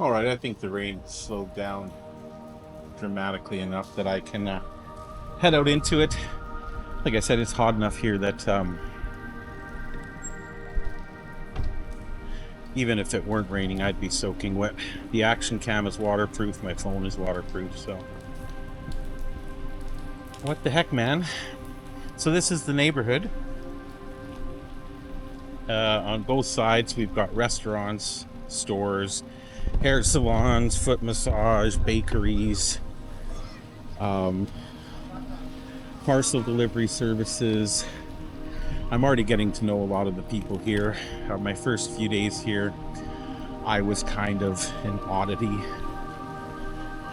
All right, I think the rain slowed down dramatically enough that I can head out into it. Like I said, it's hot enough here that even if it weren't raining, I'd be soaking wet. The action cam is waterproof, my phone is waterproof, so what the heck, man. So this is the neighborhood. On both sides we've got restaurants, stores, hair salons, foot massage, bakeries, parcel delivery services. I'm already getting to know a lot of the people here. My first few days here, I was kind of an oddity,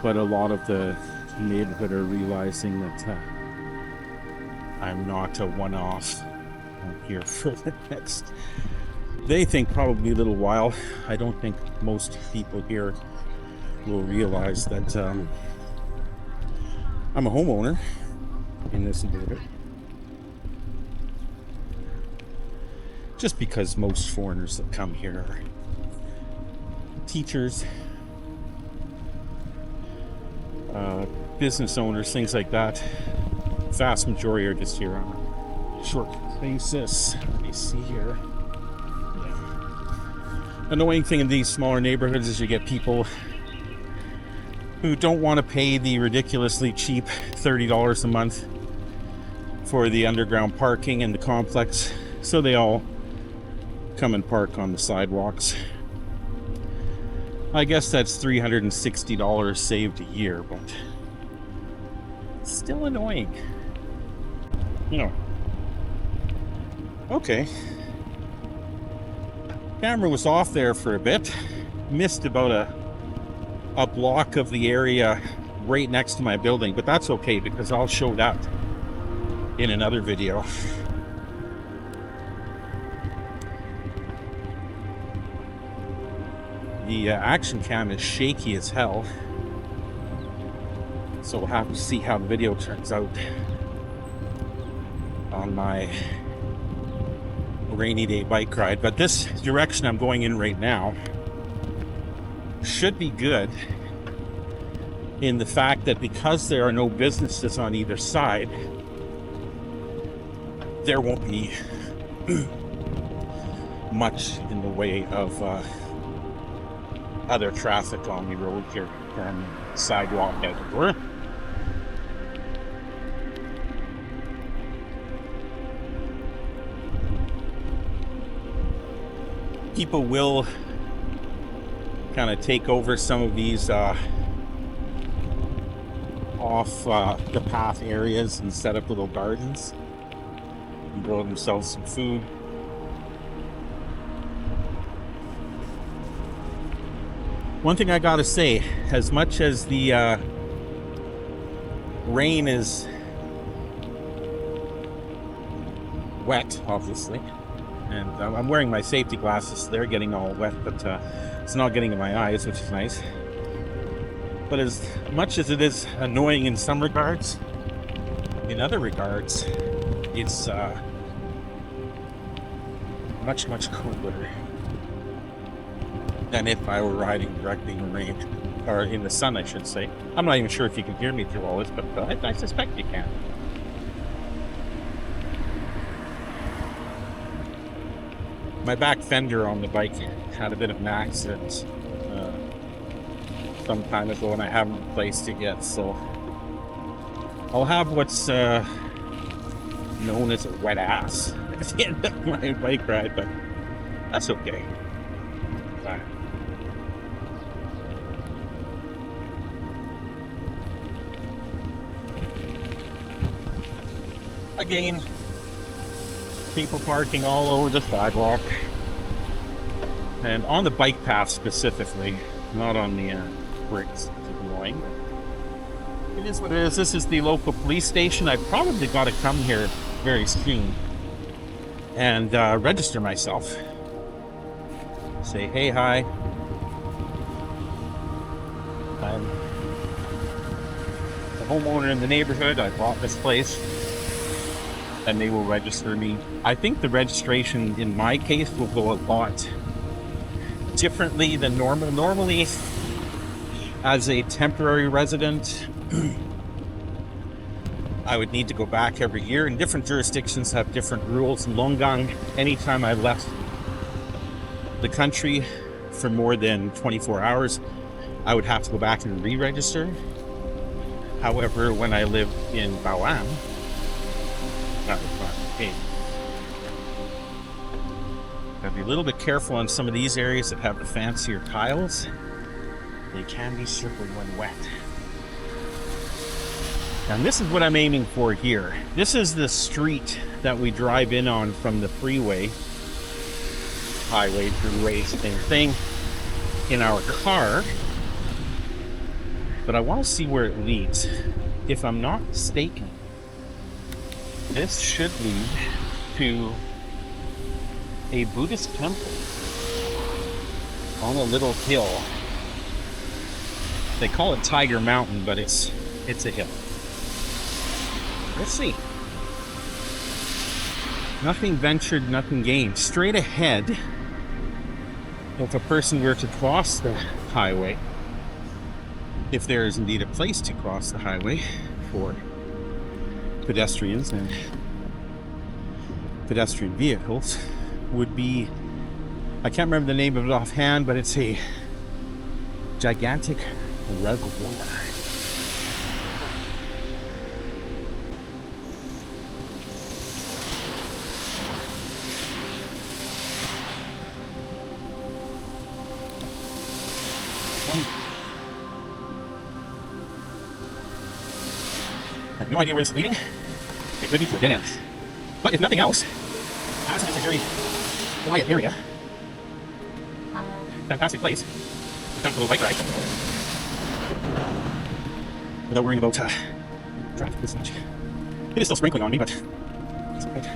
but a lot of the neighborhood are realizing that I'm not a one-off. I'm here for the next, they think, probably a little while. I don't think most people here will realize that I'm a homeowner in this neighborhood. Just because most foreigners that come here are teachers, business owners, things like that. Vast majority are just here on a short basis. Let me see here. Yeah. Annoying thing in these smaller neighborhoods is you get people who don't want to pay the ridiculously cheap $30 a month for the underground parking in the complex, so they all come and park on the sidewalks. I guess that's $360 saved a year, but it's still annoying. Okay. Camera was off there for a bit. Missed about a block of the area right next to my building, but that's okay because I'll show that in another video. The action cam is shaky as hell, so we'll have to see how the video turns out on my rainy day bike ride. But this direction I'm going in right now should be good, in the fact that because there are no businesses on either side, there won't be much in the way of other traffic on the road here and sidewalk everywhere. People will kind of take over some of these off the path areas and set up little gardens and grow themselves some food. One thing I gotta say, as much as the rain is wet, obviously, and I'm wearing my safety glasses, so they're getting all wet, but it's not getting in my eyes, which is nice. But as much as it is annoying in some regards, in other regards, it's much, much cooler than if I were riding directly in the rain, or in the sun, I should say. I'm not even sure if you can hear me through all this, but I suspect you can. My back fender on the bike had a bit of an accident some time ago, and I haven't replaced it yet, so I'll have what's known as a wet ass at the end of my bike ride, but that's okay. Fine. Again, people parking all over the sidewalk and on the bike path specifically, not on the bricks. It's annoying. It is what it is. This is the local police station. I've probably got to come here very soon and register myself. Say, hey, hi. I'm the homeowner in the neighborhood. I bought this place. And they will register me. I think the registration in my case will go a lot differently than normal. Normally, As a temporary resident, I would need to go back every year, and different jurisdictions have different rules. In Longang, anytime I left the country for more than 24 hours, I would have to go back and re-register. However, when I lived in Bawang, that was not the case. Gotta be a little bit careful on some of these areas that have the fancier tiles. They can be slippery when wet. And this is what I'm aiming for here. This is the street that we drive in on from the freeway, highway, throughway, same thing, in our car. But I want to see where it leads. If I'm not mistaken, this should lead to a Buddhist temple on a little hill. They call it Tiger Mountain, but it's a hill. Let's see. Nothing ventured, nothing gained. Straight ahead, if a person were to cross the highway, if there is indeed a place to cross the highway for pedestrians and pedestrian vehicles, would be, I can't remember the name of it offhand, but it's a gigantic reservoir. I have no idea where it's leading. It could be to a dead end. But if nothing else, as it's a very quiet area, fantastic place to come to a bike ride without worrying about traffic this much. It is still sprinkling on me, but it's alright.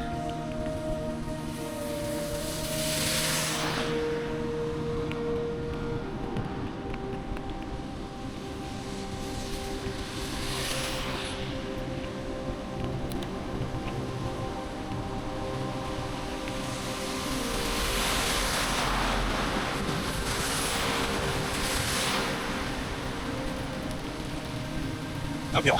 Uphill.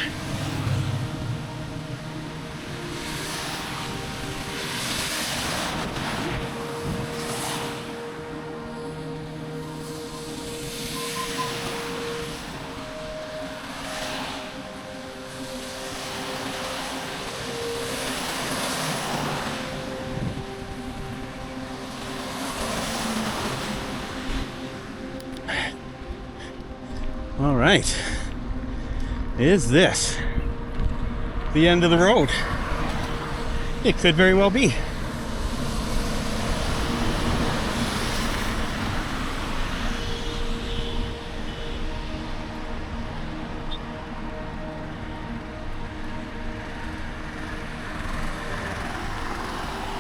All right. Is this the end of the road? It could very well be.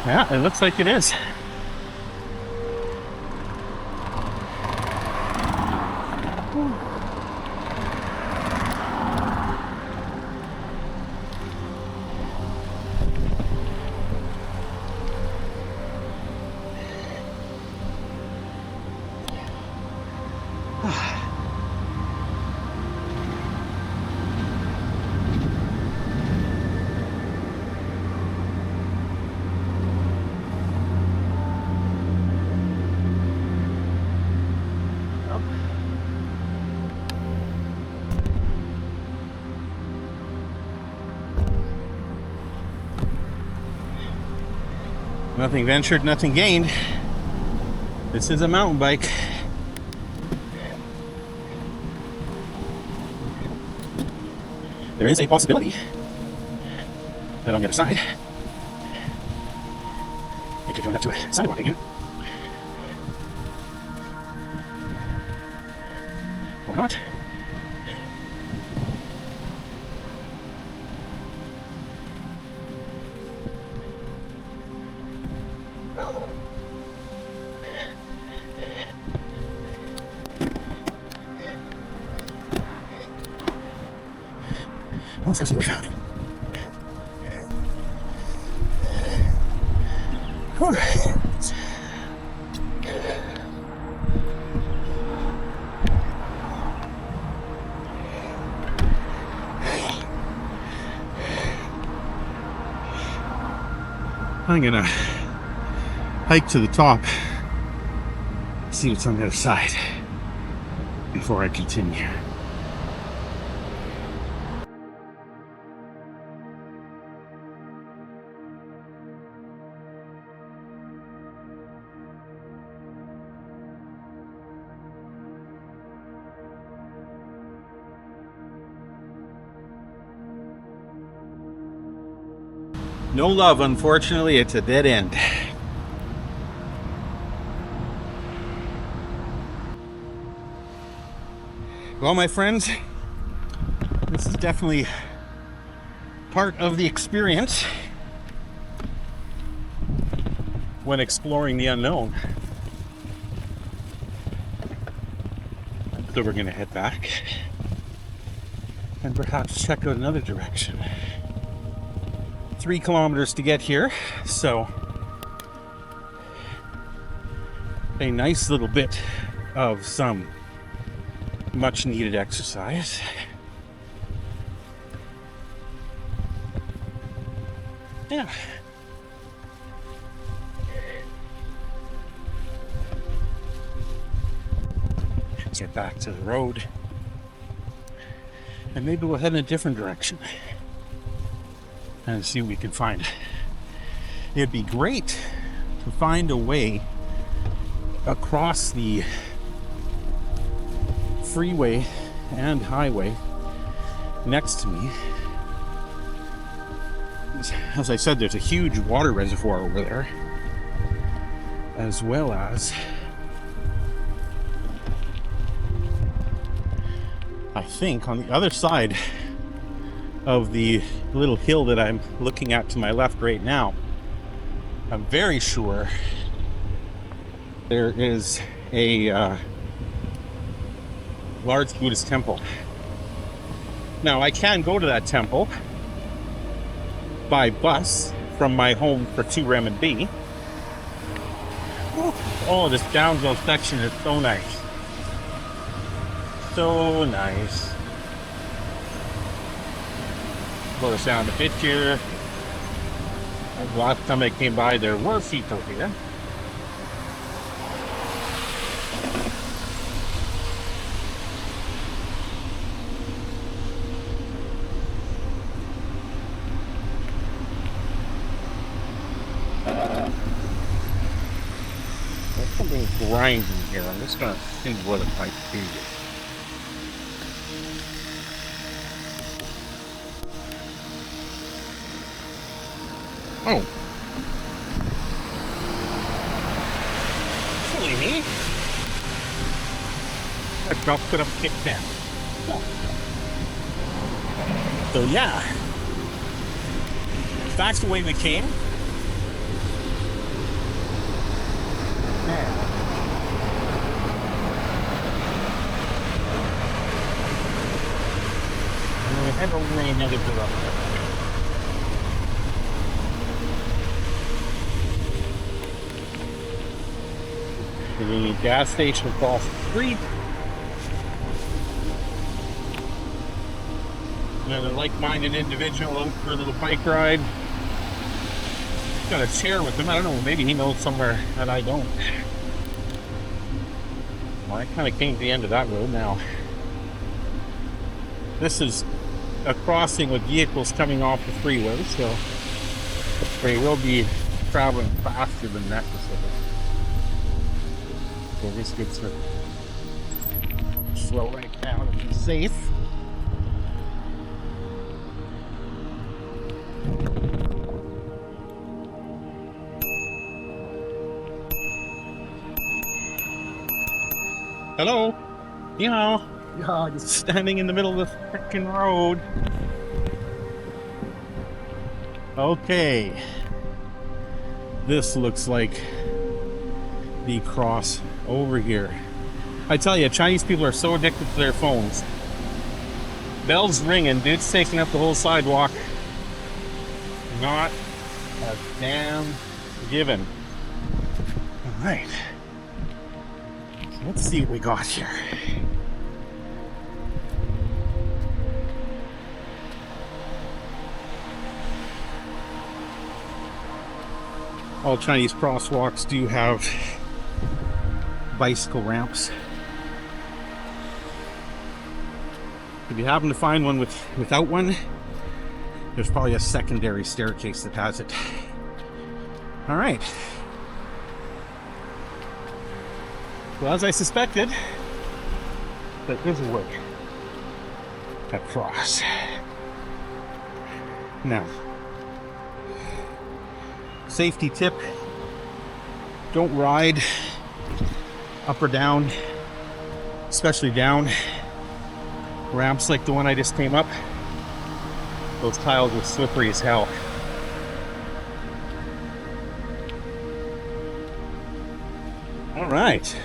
Yeah, it looks like it is. Nothing ventured, nothing gained. This is a mountain bike. There is a possibility that on the other side, it could join up to a sidewalk again. Or not. Let's go see what we found. I'm gonna hike to the top, see what's on the other side before I continue. No love, unfortunately, it's a dead end. Well, my friends, this is definitely part of the experience when exploring the unknown. So we're gonna head back and perhaps check out another direction. 3 kilometers to get here, so a nice little bit of some much needed exercise. Yeah. Let's get back to the road and maybe we'll head in a different direction and see what we can find. It'd be great to find a way across the freeway and highway next to me. As I said, there's a huge water reservoir over there, as well as I think on the other side of the little hill that I'm looking at to my left right now, I'm very sure there is a large Buddhist temple. Now I can go to that temple by bus from my home for 2 renminbi. Oh, this downhill section is so nice. So nice. Slow us down a bit here. Last time I came by, there were people here. There's something grinding here. I'm just gonna see what it might be. Oh. Silly me. I dropped it up kick down. So yeah. That's the way we came. And we head over in another direction. The gas station across the street. And then a like-minded individual out for a little bike ride. Got a chair with him. I don't know, maybe he knows somewhere that I don't. Well, I kind of came to the end of that road now. This is a crossing with vehicles coming off the freeway, so they will be traveling faster than necessary. So this gets to slow right down and be safe. Hello? Yeah, just standing in the middle of the freaking road. Okay. This looks like the cross over here. I tell you, Chinese people are so addicted to their phones. Bells ringing, dude's taking up the whole sidewalk. Not a damn given. All right. Let's see what we got here. all Chinese crosswalks do have bicycle ramps. If you happen to find one without one, there's probably a secondary staircase that has it. All right. Well, as I suspected, that doesn't work. Across. Now, safety tip: don't ride up or down, especially down ramps like the one I just came up. Those tiles are slippery as hell. All right.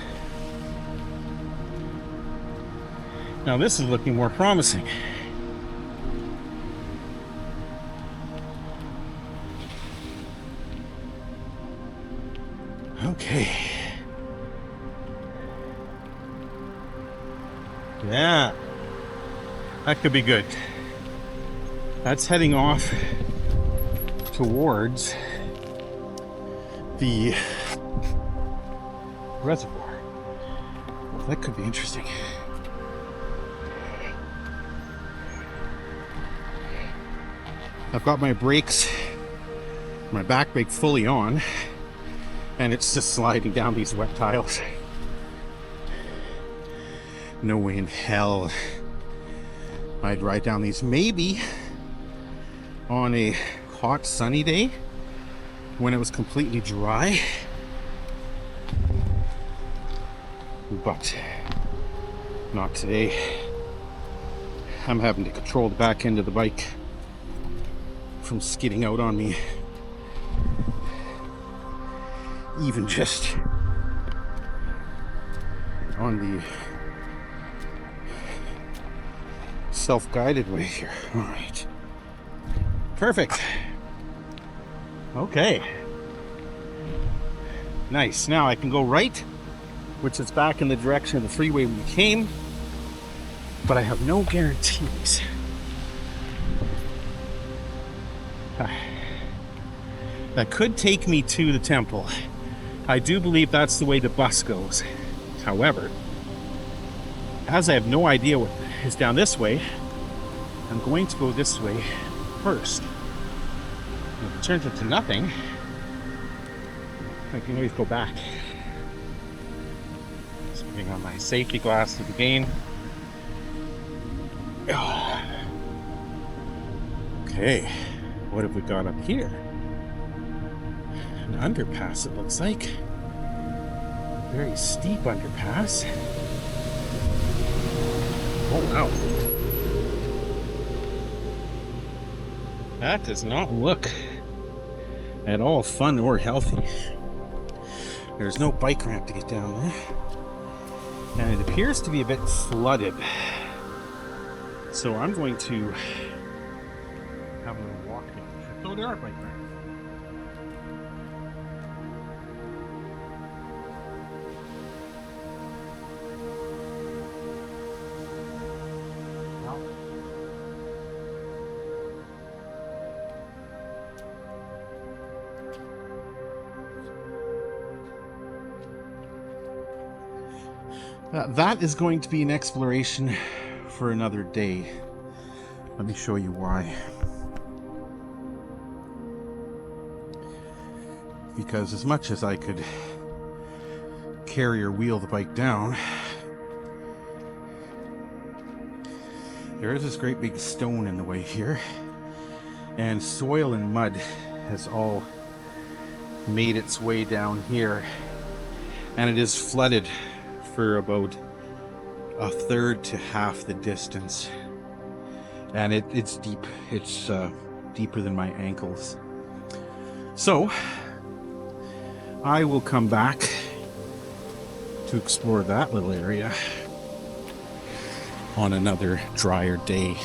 Now this is looking more promising. Okay. Yeah. That could be good. That's heading off towards the reservoir. Well, that could be interesting. I've got my brakes, my back brake fully on, and it's just sliding down these wet tiles. No way in hell I'd ride down these. Maybe on a hot sunny day when it was completely dry, but not today. I'm having to control the back end of the bike from skidding out on me, even just on the self-guided way here. All right, perfect. Okay, nice. Now I can go right, which is back in the direction of the freeway we came, but I have no guarantees. That could take me to the temple. I do believe that's the way the bus goes. However, as I have no idea what is down this way, I'm going to go this way first. If it turns into nothing, I can always go back. Just putting on my safety glasses again. Okay, what have we got up here? An underpass, it looks like. Very steep underpass. Oh wow. That does not look at all fun or healthy. There's no bike ramp to get down there. And it appears to be a bit flooded. So I'm going to have a little walk down there. Oh, there are bike ramps. That is going to be an exploration for another day. Let me show you why. Because as much as I could carry or wheel the bike down, there is this great big stone in the way here, and soil and mud has all made its way down here, and it is flooded for about a third to half the distance, and it's deep. It's deeper than my ankles. So I will come back to explore that little area on another drier day.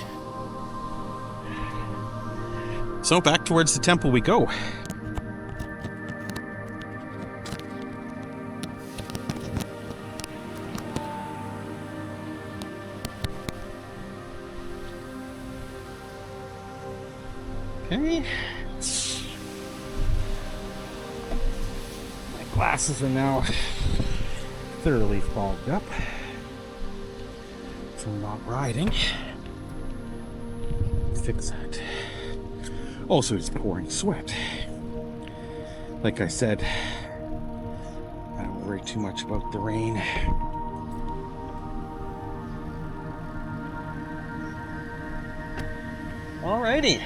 So back towards the temple we go. Okay. Glasses are now thoroughly fogged up from not riding. Fix that. Also, it's pouring sweat. Like I said, I don't worry too much about the rain. Alrighty.